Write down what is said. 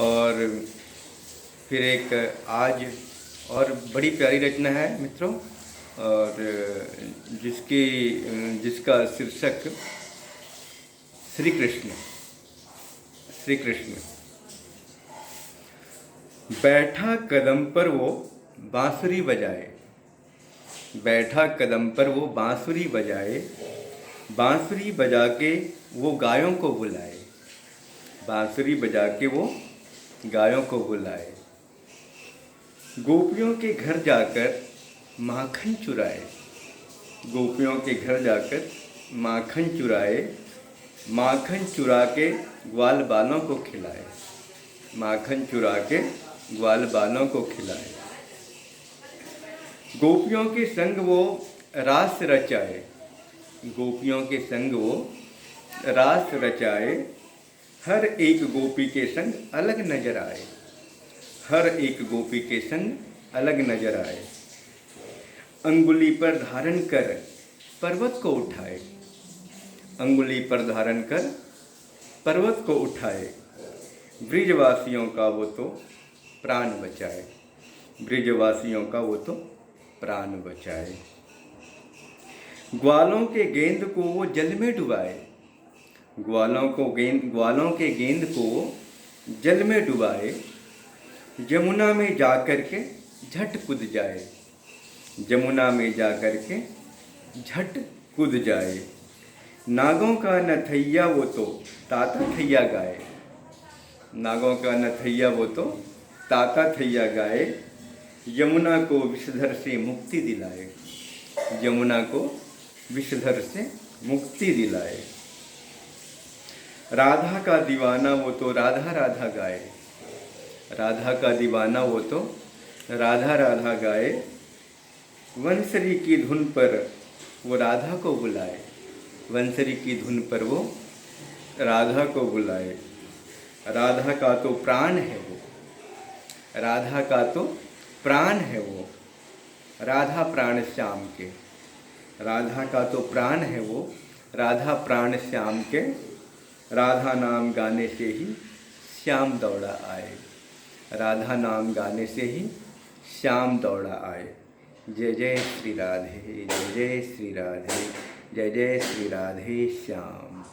और फिर एक आज और बड़ी प्यारी रचना है मित्रों, और जिसका शीर्षक श्री कृष्ण। श्री कृष्ण। बैठा कदम पर वो बांसुरी बजाए, बैठा कदम पर वो बांसुरी बजाए, बांसुरी बजा के वो गायों को बुलाए, बांसुरी बजा के वो गायों को बुलाए। गोपियों के घर जाकर माखन चुराए, गोपियों के घर जाकर माखन चुराए, माखन चुरा के ग्वाल बालों को खिलाए, माखन चुरा के ग्वाल बालों को खिलाए। गोपियों के संग वो रास रचाए, गोपियों के संग वो रास रचाए, हर एक गोपी के संग अलग नजर आए, हर एक गोपी के संग अलग नजर आए। अंगुली पर धारण कर पर्वत को उठाए, अंगुली पर धारण कर पर्वत को उठाए, ब्रिजवासियों का वो तो प्राण बचाए, ब्रिजवासियों का वो तो प्राण बचाए। ग्वालों के गेंद को वो जल में डुबाए, ग्वालों के गेंद को जल में डुबाए, यमुना में जाकर के झट कूद जाए, यमुना में जाकर के झट कूद जाए। नागों का नथैया वो तो ताता थैया गाए, नागों का नथैया वो तो ताता थैया गाए, यमुना को विषधर से मुक्ति दिलाए, यमुना को विषधर से मुक्ति दिलाए। राधा का दीवाना वो तो राधा राधा गाए, राधा का दीवाना वो तो राधा राधा गाए, वंसरी की धुन पर वो राधा को बुलाए, वंसरी की धुन पर वो राधा को बुलाए। राधा का तो प्राण है वो, राधा का तो प्राण है वो, राधा प्राण श्याम के, राधा का तो प्राण है वो, राधा प्राण श्याम के, राधा नाम गाने से ही श्याम दौड़ा आए, राधा नाम गाने से ही श्याम दौड़ा आए। जय जय श्री राधे, जय जय श्री राधे, जय जय श्री राधे श्याम।